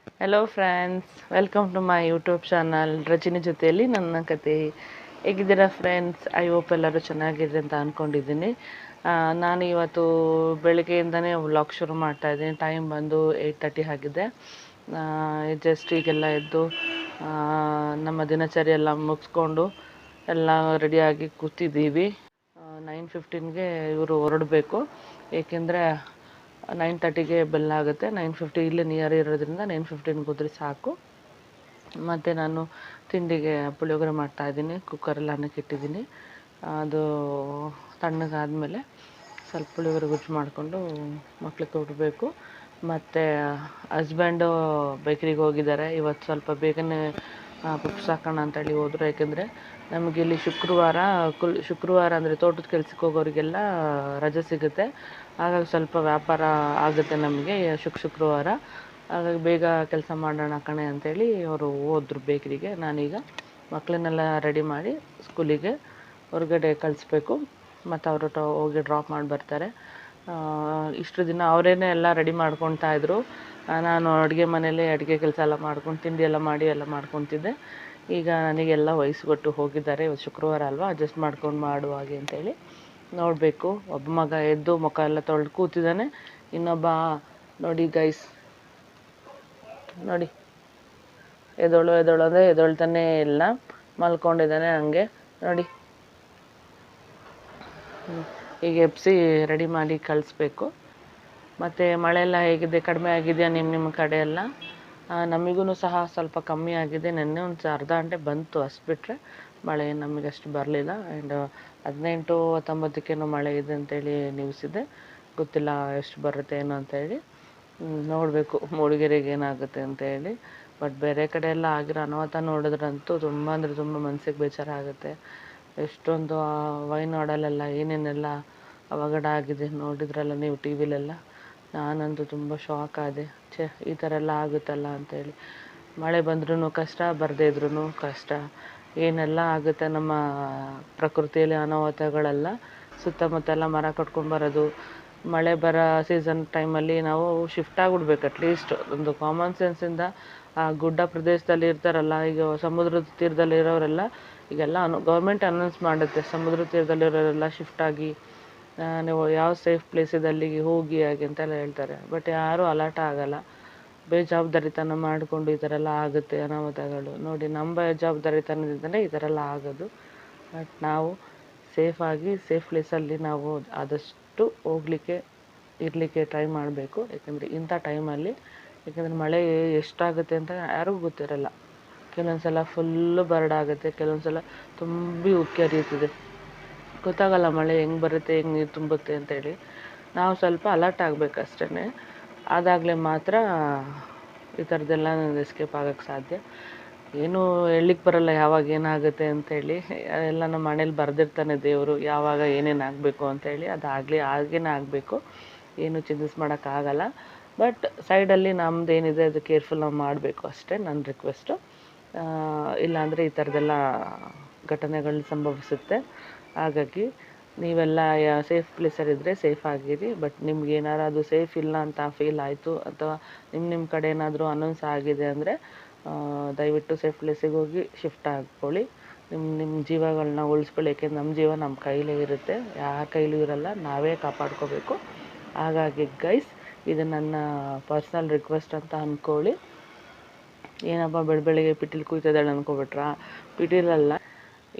Hello friends, welcome to my YouTube channel Rajani ಜೊತೆಯಲ್ಲಿ ನನ್ನ ಕತೆ. ಹೇಗಿದ್ದೀರಾ ಫ್ರೆಂಡ್ಸ್? ಐ ಹೋಪ್ ಎಲ್ಲರೂ ಚೆನ್ನಾಗಿದೆ ಅಂತ ಅಂದ್ಕೊಂಡಿದ್ದೀನಿ. ನಾನು ಇವತ್ತು ಬೆಳಗ್ಗೆಯಿಂದನೇ ವ್ಲಾಗ್ ಶುರು ಮಾಡ್ತಾ ಇದ್ದೀನಿ. ಟೈಮ್ ಬಂದು 8:30 ಆಗಿದೆ. ಜಸ್ಟ್ ಈಗೆಲ್ಲ ಎದ್ದು ನಮ್ಮ ದಿನಚರಿ ಎಲ್ಲ ಮುಗಿಸ್ಕೊಂಡು ಎಲ್ಲ ರೆಡಿಯಾಗಿ ಕೂತಿದ್ದೀವಿ. 9:15ಗೆ ಇವರು ಹೊರಡಬೇಕು. ಏಕೆಂದರೆ 9:30ಗೆ ಬೆಲ್ ಆಗುತ್ತೆ. 9:50 ಇಲ್ಲಿ ನಿಯರ್ ಇರೋದ್ರಿಂದ 9:15 ಹೋದರೆ ಸಾಕು. ಮತ್ತು ನಾನು ತಿಂಡಿಗೆ ಪುಳಿಯೋಗರೆ ಮಾಡ್ತಾಯಿದ್ದೀನಿ. ಕುಕ್ಕರಲ್ಲಿ ಅನ್ನಕ್ಕೆ ಇಟ್ಟಿದ್ದೀನಿ. ಅದು ತಣ್ಣಗಾದಮೇಲೆ ಸ್ವಲ್ಪ ಪುಳಿಯೋಗರೆ ಗೊಜ್ಜು ಮಾಡಿಕೊಂಡು ಮಕ್ಳಿಗೆ ಕೊಡಬೇಕು. ಮತ್ತು ಹಸ್ಬೆಂಡು ಬೇಕ್ರಿಗೆ ಹೋಗಿದ್ದಾರೆ. ಇವತ್ತು ಸ್ವಲ್ಪ ಬೇಗನೆ ಪುಪ್ಸ್ ಹಾಕೋಣ ಅಂತೇಳಿ ಹೋದರು. ಯಾಕೆಂದರೆ ನಮಗೆ ಇಲ್ಲಿ ಶುಕ್ರವಾರ ಅಂದರೆ ತೋಟದ ಕೆಲ್ಸಕ್ಕೆ ಹೋಗೋರಿಗೆಲ್ಲ ರಜೆ ಸಿಗುತ್ತೆ. ಹಾಗಾಗಿ ಸ್ವಲ್ಪ ವ್ಯಾಪಾರ ಆಗುತ್ತೆ ನಮಗೆ ಶುಕ್ರವಾರ. ಹಾಗಾಗಿ ಬೇಗ ಕೆಲಸ ಮಾಡೋಣ ಕಣೆ ಅಂತೇಳಿ ಅವರು ಹೋದ್ರು ಬೇಕ್ರಿಗೆ. ನಾನೀಗ ಮಕ್ಕಳನ್ನೆಲ್ಲ ರೆಡಿ ಮಾಡಿ ಸ್ಕೂಲಿಗೆ ಹೊರಗಡೆ ಕಳಿಸ್ಬೇಕು. ಮತ್ತು ಅವರು ಹೋಗಿ ಡ್ರಾಪ್ ಮಾಡಿ ಬರ್ತಾರೆ. ಇಷ್ಟು ದಿನ ಅವರೇನೆ ಎಲ್ಲ ರೆಡಿ ಮಾಡ್ಕೊತಾ ಇದ್ರು. ನಾನು ಅಡುಗೆ ಮನೇಲಿ ಅಡುಗೆ ಕೆಲಸ ಎಲ್ಲ ಮಾಡ್ಕೊಂಡು ತಿಂಡಿ ಎಲ್ಲ ಮಾಡಿ ಎಲ್ಲ ಮಾಡ್ಕೊತಿದ್ದೆ. ಈಗ ನನಗೆಲ್ಲ ವಯಸ್ಸುಗೊಟ್ಟು ಹೋಗಿದ್ದಾರೆ. ಇವತ್ತು ಶುಕ್ರವಾರ ಅಲ್ವಾ, ಅಡ್ಜಸ್ಟ್ ಮಾಡ್ಕೊಂಡು ಮಾಡುವ ಹಾಗೆ ಅಂತೇಳಿ ನೋಡಬೇಕು. ಒಬ್ಬ ಮಗ ಎದ್ದು ಮುಖ ಎಲ್ಲ ತೊಳೆದು ಕೂತಿದ್ದಾನೆ. ಇನ್ನೊಬ್ಬ ನೋಡಿ ಗೈಸ್, ನೋಡಿ ಎದೋಳು ಅಂದರೆ ಎದೊಳ್ತಾನೆ ಇಲ್ಲ, ಮಲ್ಕೊಂಡಿದ್ದಾನೆ ಹಂಗೆ ನೋಡಿ. ಈಗ ಎಬ್ಸಿ ರೆಡಿ ಮಾಡಿ ಕಳಿಸ್ಬೇಕು. ಮತ್ತು ಮಳೆ ಎಲ್ಲ ಹೇಗಿದೆ? ಕಡಿಮೆ ಆಗಿದೆಯಾ ನಿಮ್ಮ ಕಡೆ ಎಲ್ಲ? ನಮಗೂ ಸಹ ಸ್ವಲ್ಪ ಕಮ್ಮಿ ಆಗಿದೆ. ನೆನ್ನೆ ಒಂದು ಅರ್ಧ ಗಂಟೆ ಬಂತು, ಅಷ್ಟು ಬಿಟ್ಟರೆ ಮಳೆ ನಮಗೆ ಅಷ್ಟು ಬರಲಿಲ್ಲ. ಆ್ಯಂಡ್ 18-19 ಮಳೆ ಇದೆ ಅಂತೇಳಿ ನ್ಯೂಸ್ ಇದೆ. ಗೊತ್ತಿಲ್ಲ ಎಷ್ಟು ಬರುತ್ತೆ ಏನೋ ಅಂತೇಳಿ. ನೋಡಬೇಕು ಮೂಡಿಗೆರೆಗೆ ಏನಾಗುತ್ತೆ ಅಂತೇಳಿ. ಬಟ್ ಬೇರೆ ಕಡೆ ಎಲ್ಲ ಆಗಿರೋ ಅನಾಹುತ ನೋಡಿದ್ರಂತೂ ತುಂಬ ಅಂದರೆ ತುಂಬ ಮನಸ್ಸಿಗೆ ಬೇಜಾರಾಗುತ್ತೆ. ಎಷ್ಟೊಂದು ವೈನಾಡಲ್ಲೆಲ್ಲ ಏನೇನೆಲ್ಲ ಅವಘಡ ಆಗಿದೆ ನೋಡಿದ್ರಲ್ಲ ನೀವು ಟಿ ವಿಲೆಲ್ಲ. ನಾನಂತೂ ತುಂಬ ಶಾಕ್ ಆದೆ. ಈ ಥರ ಎಲ್ಲ ಆಗುತ್ತಲ್ಲ ಅಂತೇಳಿ. ಮಳೆ ಬಂದ್ರೂ ಕಷ್ಟ, ಬರದೇ ಇದ್ರೂ ಕಷ್ಟ. ಏನೆಲ್ಲ ಆಗುತ್ತೆ ನಮ್ಮ ಪ್ರಕೃತಿಯಲ್ಲಿ ಅನಾಹುತಗಳೆಲ್ಲ. ಸುತ್ತಮುತ್ತ ಎಲ್ಲ ಮರ ಕಟ್ಕೊಂಡು ಬರೋದು. ಮಳೆ ಬರೋ ಸೀಸನ್ ಟೈಮಲ್ಲಿ ನಾವು ಶಿಫ್ಟ್ ಆಗಿಬಿಡ್ಬೇಕು. ಅಟ್ಲೀಸ್ಟ್ ಒಂದು ಕಾಮನ್ ಸೆನ್ಸಿಂದ ಗುಡ್ಡ ಪ್ರದೇಶದಲ್ಲಿ ಇರ್ತಾರಲ್ಲ, ಈಗ ಸಮುದ್ರದ ತೀರದಲ್ಲಿ ಇರೋರೆಲ್ಲ ಈಗೆಲ್ಲ ಗೌರ್ಮೆಂಟ್ ಅನೌನ್ಸ್ ಮಾಡುತ್ತೆ, ಸಮುದ್ರ ತೀರದಲ್ಲಿರೋರೆಲ್ಲ ಶಿಫ್ಟ್ ಆಗಿ ನೀವು ಯಾವ ಸೇಫ್ ಪ್ಲೇಸ್ ಇದೆ ಅಲ್ಲಿಗೆ ಹೋಗಿ ಹಾಗೆ ಅಂತೆಲ್ಲ ಹೇಳ್ತಾರೆ. ಬಟ್ ಯಾರೂ ಅಲರ್ಟ್ ಆಗಲ್ಲ. ಬೇಜವಾಬ್ದಾರಿತನ ಮಾಡಿಕೊಂಡು ಈ ಥರ ಎಲ್ಲ ಆಗುತ್ತೆ ಅನಾಹುತಗಳು. ನೋಡಿ, ನಮ್ಮ ಬೇಜವಾಬ್ದಾರಿತನದಿಂದಲೇ ಈ ಥರ ಎಲ್ಲ ಆಗೋದು. ಬಟ್ ನಾವು ಸೇಫಾಗಿ ಸೇಫ್ ಪ್ಲೇಸಲ್ಲಿ ನಾವು ಆದಷ್ಟು ಇರಲಿಕ್ಕೆ ಟ್ರೈ ಮಾಡಬೇಕು. ಯಾಕೆಂದರೆ ಇಂಥ ಟೈಮಲ್ಲಿ, ಯಾಕೆಂದರೆ ಮಳೆ ಎಷ್ಟಾಗುತ್ತೆ ಅಂತ ಯಾರಿಗೂ ಗೊತ್ತಿರಲ್ಲ. ಕೆಲವೊಂದು ಸಲ ಫುಲ್ಲು ಬರಡಾಗುತ್ತೆ, ಕೆಲವೊಂದು ಸಲ ತುಂಬಿ ಉಕ್ಕಿ ಹರಿಯುತ್ತದೆ. ಗೊತ್ತಾಗಲ್ಲ ಮಳೆ ಹೆಂಗೆ ಬರುತ್ತೆ, ಹೆಂಗೆ ನೀರು ತುಂಬುತ್ತೆ ಅಂತೇಳಿ. ನಾವು ಸ್ವಲ್ಪ ಅಲರ್ಟ್ ಆಗಬೇಕು ಅಷ್ಟೇ. ಅದಾಗಲೇ ಮಾತ್ರ ಈ ಥರದ್ದೆಲ್ಲ ಎಸ್ಕೇಪ್ ಆಗೋಕ್ಕೆ ಸಾಧ್ಯ. ಏನೂ ಹೇಳಲಿಕ್ಕೆ ಬರಲ್ಲ ಯಾವಾಗ ಏನಾಗುತ್ತೆ ಅಂತೇಳಿ. ಎಲ್ಲ ನಮ್ಮ ಮನೇಲಿ ಬರೆದಿರ್ತಾನೆ ದೇವರು, ಯಾವಾಗ ಏನೇನು ಆಗಬೇಕು ಅಂತೇಳಿ. ಅದಾಗಲಿ ಹಾಗೇನೇ ಆಗಬೇಕು, ಏನು ಚೇಂಜಸ್ ಮಾಡೋಕ್ಕಾಗಲ್ಲ. ಬಟ್ ಸೈಡಲ್ಲಿ ನಮ್ದು ಏನಿದೆ ಅದು ಕೇರ್ಫುಲ್ ನಾವು ಮಾಡಬೇಕು ಅಷ್ಟೇ ನನ್ನ ರಿಕ್ವೆಸ್ಟು. ಇಲ್ಲಾಂದರೆ ಈ ಥರದ್ದೆಲ್ಲ ಘಟನೆಗಳು ಸಂಭವಿಸುತ್ತೆ. ಹಾಗಾಗಿ ನೀವೆಲ್ಲ ಸೇಫ್ ಪ್ಲೇಸಲ್ಲಿದ್ದರೆ ಸೇಫ್ ಆಗಿರಿ. ಬಟ್ ನಿಮ್ಗೆ ಏನಾರು ಅದು ಸೇಫ್ ಇಲ್ಲ ಅಂತ ಫೀಲ್ ಆಯಿತು, ಅಥವಾ ನಿಮ್ಮ ಕಡೆ ಏನಾದರೂ ಅನೌನ್ಸ್ ಆಗಿದೆ ಅಂದರೆ ದಯವಿಟ್ಟು ಸೇಫ್ ಪ್ಲೇಸಿಗೆ ಹೋಗಿ ಶಿಫ್ಟ್ ಆಗ್ಕೊಳ್ಳಿ. ನಿಮ್ಮ ಜೀವಗಳನ್ನ ಉಳಿಸ್ಕೊಳ್ಳಿ. ಏಕೆಂದ್ರೆ ನಮ್ಮ ಜೀವ ನಮ್ಮ ಕೈಲೇ ಇರುತ್ತೆ, ಯಾರ ಕೈಲೂ ಇರಲ್ಲ, ನಾವೇ ಕಾಪಾಡ್ಕೋಬೇಕು. ಹಾಗಾಗಿ ಗೈಸ್, ಇದು ನನ್ನ ಪರ್ಸ್ನಲ್ ರಿಕ್ವೆಸ್ಟ್ ಅಂತ ಅಂದ್ಕೊಳ್ಳಿ. ಏನಪ್ಪ ಬೆಳಗ್ಗೆ ಪಿಟೀಲ್ ಕುಯ್ತಿದ್ದಾಳೆ ಅಂದ್ಕೊಬಿಟ್ರಾ? ಪಿಟೀಲಲ್ಲ.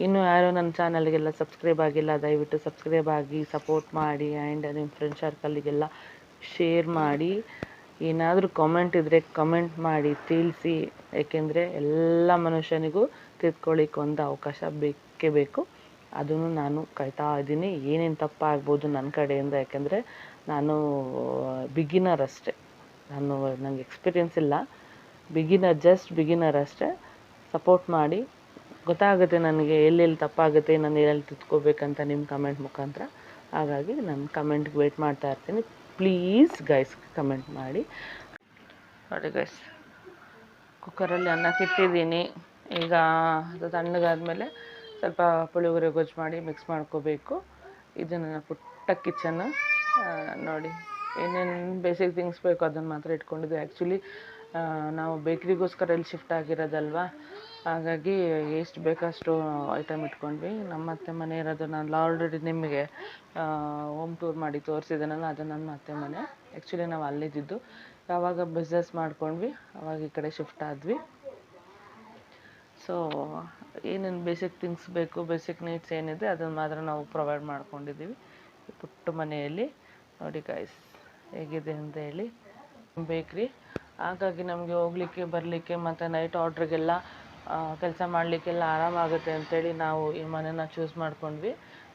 ಇನ್ನೂ ಯಾರು ನನ್ನ ಚಾನಲ್ಗೆಲ್ಲ ಸಬ್ಸ್ಕ್ರೈಬ್ ಆಗಿಲ್ಲ, ದಯವಿಟ್ಟು ಸಬ್ಸ್ಕ್ರೈಬ್ ಆಗಿ ಸಪೋರ್ಟ್ ಮಾಡಿ. ಆ್ಯಂಡ್ ನಿಮ್ಮ ಫ್ರೆಂಡ್ ಸರ್ಕಲ್ಗೆಲ್ಲ ಶೇರ್ ಮಾಡಿ. ಏನಾದರೂ ಕಾಮೆಂಟ್ ಇದ್ದರೆ ಕಮೆಂಟ್ ಮಾಡಿ ತಿಳಿಸಿ. ಏಕೆಂದರೆ ಎಲ್ಲ ಮನುಷ್ಯನಿಗೂ ತಿದ್ಕೊಳ್ಳಿಕ್ಕೆ ಒಂದು ಅವಕಾಶ ಬೇಕೇ ಬೇಕು. ಅದನ್ನು ನಾನು ಕಾಯ್ತಾ ಇದ್ದೀನಿ. ಏನೇನು ತಪ್ಪಾಗ್ಬೋದು ನನ್ನ ಕಡೆಯಿಂದ, ಯಾಕೆಂದರೆ ನಾನು ಬಿಗಿನರ್ ಅಷ್ಟೇ. ನನಗೆ ಎಕ್ಸ್ಪೀರಿಯೆನ್ಸ್ ಇಲ್ಲ, ಜಸ್ಟ್ ಬಿಗಿನರ್ ಅಷ್ಟೇ. ಸಪೋರ್ಟ್ ಮಾಡಿ. ಗೊತ್ತಾಗುತ್ತೆ ನನಗೆ ಎಲ್ಲೆಲ್ಲಿ ತಪ್ಪಾಗುತ್ತೆ, ನಾನು ಎಲ್ಲೆಲ್ಲಿ ತಿದ್ಕೋಬೇಕಂತ ನಿಮ್ಮ ಕಮೆಂಟ್ ಮುಖಾಂತರ. ಹಾಗಾಗಿ ನಾನು ಕಮೆಂಟ್ಗೆ ವೆಯ್ಟ್ ಮಾಡ್ತಾ ಇರ್ತೀನಿ. ಪ್ಲೀಸ್ ಗೈಸ್ ಕಮೆಂಟ್ ಮಾಡಿ. ನೋಡಿ ಗೈಸ್, ಕುಕ್ಕರಲ್ಲಿ ಅನ್ನಕ್ಕೆ ಇಟ್ಟಿದ್ದೀನಿ. ಈಗ ಅದು ತಣ್ಣಗಾದ್ಮೇಲೆ ಸ್ವಲ್ಪ ಪುಳಿಯೋಗರೆ ಗೊಜ್ಜು ಮಾಡಿ ಮಿಕ್ಸ್ ಮಾಡ್ಕೋಬೇಕು. ಇದು ನನ್ನ ಪುಟ್ಟ ಕಿಚನ್ನು. ನೋಡಿ, ಏನೇನು ಬೇಸಿಕ್ ಥಿಂಗ್ಸ್ ಬೇಕು ಅದನ್ನು ಮಾತ್ರ ಇಟ್ಕೊಂಡಿದ್ದು. ಆ್ಯಕ್ಚುಲಿ ನಾವು ಬೇಕ್ರಿಗೋಸ್ಕರ ಇಲ್ಲಿ ಶಿಫ್ಟ್ ಆಗಿರೋದಲ್ವ, ಹಾಗಾಗಿ ಎಷ್ಟು ಬೇಕಷ್ಟು ಐಟಮ್ ಇಟ್ಕೊಂಡ್ವಿ. ನಮ್ಮ ಅತ್ತೆ ಮನೆ ಇರೋದು ನಾನು ಆಲ್ರೆಡಿ ನಿಮಗೆ ಹೋಮ್ ಟೂರ್ ಮಾಡಿ ತೋರಿಸಿದ್ದೀನಲ್ಲ, ಅದು ನನ್ನ ಅತ್ತೆ ಮನೆ. ಆ್ಯಕ್ಚುಲಿ ನಾವು ಅಲ್ಲಿದ್ದು ಯಾವಾಗ ಬಿಸ್ನೆಸ್ ಮಾಡ್ಕೊಂಡ್ವಿ ಅವಾಗ ಈ ಕಡೆ ಶಿಫ್ಟ್ ಆದ್ವಿ. ಸೊ ಏನೇನು ಬೇಸಿಕ್ ಥಿಂಗ್ಸ್ ಬೇಕು, ಬೇಸಿಕ್ ನೀಡ್ಸ್ ಏನಿದೆ ಅದನ್ನು ಮಾತ್ರ ನಾವು ಪ್ರೊವೈಡ್ ಮಾಡ್ಕೊಂಡಿದ್ದೀವಿ ಈ ಪುಟ್ಟ ಮನೆಯಲ್ಲಿ. ನೋಡಿ ಗೈಸ್ ಹೇಗಿದೆ ಅಂತ ಹೇಳಿ ಬೇಕ್ರಿ. ಹಾಗಾಗಿ ನಮಗೆ ಹೋಗ್ಲಿಕ್ಕೆ ಬರಲಿಕ್ಕೆ ಮತ್ತು ನೈಟ್ ಆರ್ಡ್ರಿಗೆಲ್ಲ ಕೆಲಸ ಮಾಡಲಿಕ್ಕೆಲ್ಲ ಆರಾಮಾಗುತ್ತೆ ಅಂತೇಳಿ ನಾವು ಈ ಮನೆನ ಚೂಸ್ ಮಾಡ್ಕೊಂಡ್ವಿ.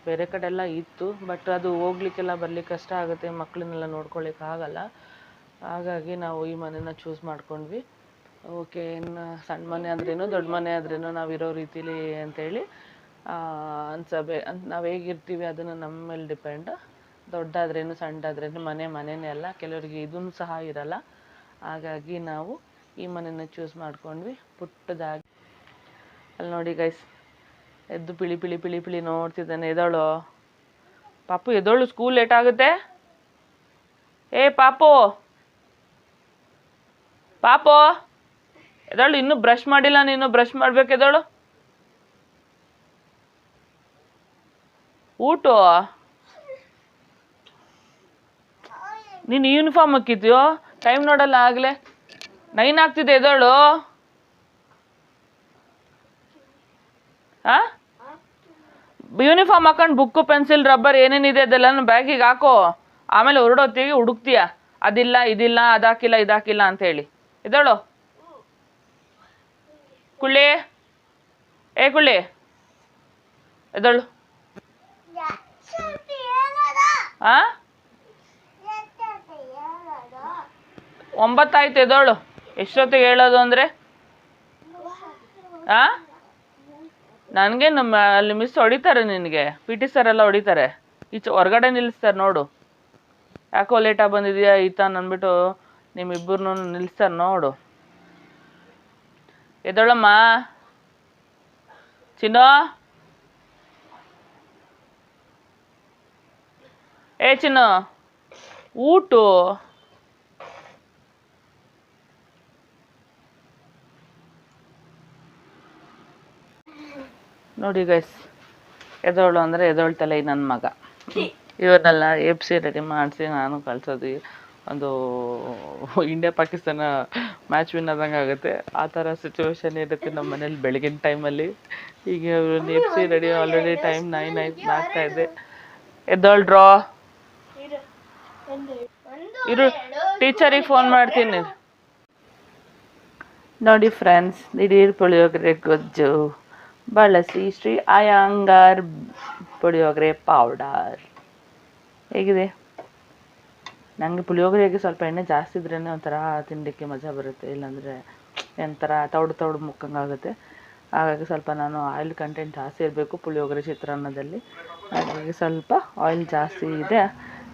ಬೇರೆ ಕಡೆ ಎಲ್ಲ ಇತ್ತು, ಬಟ್ ಅದು ಹೋಗ್ಲಿಕ್ಕೆಲ್ಲ ಬರ್ಲಿಕ್ಕೆ ಕಷ್ಟ ಆಗುತ್ತೆ, ಮಕ್ಕಳನ್ನೆಲ್ಲ ನೋಡ್ಕೊಳ್ಳಿಕ್ಕೆ ಆಗಲ್ಲ. ಹಾಗಾಗಿ ನಾವು ಈ ಮನೆನ ಚೂಸ್ ಮಾಡ್ಕೊಂಡ್ವಿ. ಓಕೆ, ಇನ್ನು ಸಣ್ಣ ಮನೆ ಆದ್ರೇನು ದೊಡ್ಡ ಮನೆ ಆದ್ರೇನು ನಾವು ಇರೋ ರೀತಿಲಿ ಅಂತೇಳಿ ನಾವು ಹೇಗಿರ್ತೀವಿ ಅದನ್ನು ನಮ್ಮ ಮೇಲೆ ಡಿಪೆಂಡ್. ದೊಡ್ಡಾದ್ರೇನು ಸಣ್ಣದಾದ್ರೇನು ಮನೆಯೇ ಅಲ್ಲ, ಕೆಲವರಿಗೆ ಇದನ್ನು ಸಹ ಇರಲ್ಲ. ಹಾಗಾಗಿ ನಾವು ಈ ಮನೆನ ಚೂಸ್ ಮಾಡ್ಕೊಂಡ್ವಿ ಪುಟ್ಟದಾಗಿ. ಅಲ್ಲಿ ನೋಡಿ ಗೈಸ್, ಎದ್ದು ಪಿಳಿ ಪಿಳಿ ಪಿಳಿ ಪಿಳಿ ನೋಡ್ತಿದ್ದಾನೆ. ಎದೋಳು ಪಾಪು, ಎದೋಳು, ಸ್ಕೂಲ್ ಲೇಟ್ ಆಗುತ್ತೆ. ಏ ಪಾಪು ಪಾಪು ಎದೋಳು, ಇನ್ನೂ ಬ್ರಷ್ ಮಾಡಿಲ್ಲ ನೀನು, ಬ್ರಷ್ ಮಾಡ್ಬೇಕು. ಎದೋಳು, ಊಟ ನೀನು ಯೂನಿಫಾರ್ಮ್ ಹಾಕಿದ್ಯೋ, ಟೈಮ್ ನೋಡಲ್ಲ, ಆಗಲೇ 9 ಆಗ್ತಿದೆ. ಎದೋಳು. ಯೂನಿಫಾರ್ಮ್ ಹಾಕೊಂಡು ಬುಕ್ಕು ಪೆನ್ಸಿಲ್ ರಬ್ಬರ್ ಏನೇನಿದೆ ಅದೆಲ್ಲ ಬ್ಯಾಗಿಗೆ ಹಾಕೋ. ಆಮೇಲೆ ಹೊರಡೋತ್ತಿಗೆ ಹುಡುಕ್ತೀಯ, ಅದಿಲ್ಲ ಇದಿಲ್ಲ, ಅದಾಕಿಲ್ಲ ಇದಾಕಿಲ್ಲ ಅಂತೇಳಿ. ಎದೋಳು ಕುಳ್ಳಿ, ಏ ಕುಳ್ಳಿ ಎದೋಳು. 9 ಆಯ್ತು, ಎದೋಳು. ಎಷ್ಟೊತ್ತಿಗೆ ಹೇಳೋದು ಅಂದರೆ ನನಗೆ ಅಲ್ಲಿ ಮಿಸ್ ಹೊಡಿತಾರೆ, ನಿನಗೆ ಪಿ ಟಿ ಸರ್ ಎಲ್ಲ ಹೊಡಿತಾರೆ. ಹೊರಗಡೆ ನಿಲ್ಲಿಸ್ತಾರೆ ನೋಡು. ಯಾಕೋ ಲೇಟಾಗಿ ಬಂದಿದೆಯಾ ಈತ ಅಂದ್ಬಿಟ್ಟು ನಿಮ್ಮಿಬ್ಬರನ್ನೂ ನಿಲ್ಲಿಸ್ತಾರೆ ನೋಡು. ಎದೋಳಮ್ಮ ಚಿನ್ನೋ. ಏ ಚಿನ್ನು, ಊಟ. ನೋಡಿ ಗೈಸ್, ಎದೋಳು ಅಂದರೆ ಎದೋಳ್ತಲ್ಲ ಈ ನನ್ನ ಮಗ. ಇವನ್ನೆಲ್ಲ ಎಬ್ಸಿ ರೆಡಿ ಮಾಡಿಸಿ ನಾನು ಕಳ್ಸೋದು ಒಂದು ಇಂಡಿಯಾ ಪಾಕಿಸ್ತಾನ ಮ್ಯಾಚ್ ವಿನ್ ಆದಂಗೆ ಆಗುತ್ತೆ. ಆ ಥರ ಸಿಚುವೇಶನ್ ಇರುತ್ತೆ ನಮ್ಮ ಮನೇಲಿ ಬೆಳಗಿನ ಟೈಮಲ್ಲಿ. ಈಗ ಇವ್ರನ್ನ ಎಬ್ಸಿ ರೆಡಿ, ಆಲ್ರೆಡಿ ಟೈಮ್ 9 ಆಗ್ತಾ ಇದೆ. ಎದ್ದೋಳ್ಡ್ರೋ, ಇರು ಟೀಚರಿಗೆ ಫೋನ್ ಮಾಡ್ತೀನಿ. ನೋಡಿ ಫ್ರೆಂಡ್ಸ್, ದಿಢೀರ್ ಪುಳಿಯೋಗರೆ ಗೊಜ್ಜು ಬಳಸಿ ಶ್ರೀ ಅಯ್ಯಂಗಾರ್ ಪುಳಿಯೋಗರೆ ಪೌಡರ್ ಹೇಗಿದೆ. ನನಗೆ ಪುಳಿಯೋಗರೆಗೆ ಸ್ವಲ್ಪ ಎಣ್ಣೆ ಜಾಸ್ತಿ ಇದ್ರೇ ಒಂಥರ ತಿನ್ನಲಿಕ್ಕೆ ಮಜಾ ಬರುತ್ತೆ, ಇಲ್ಲಾಂದರೆ ಒಂಥರ ತೌಡು ಮುಕ್ಕಂಗಾಗುತ್ತೆ. ಹಾಗಾಗಿ ಸ್ವಲ್ಪ ನಾನು ಆಯಿಲ್ ಕಂಟೆಂಟ್ ಜಾಸ್ತಿ ಇರಬೇಕು ಪುಳಿಯೋಗರೆ ಚಿತ್ರಾನ್ನದಲ್ಲಿ. ಹಾಗಾಗಿ ಸ್ವಲ್ಪ ಆಯಿಲ್ ಜಾಸ್ತಿ ಇದೆ.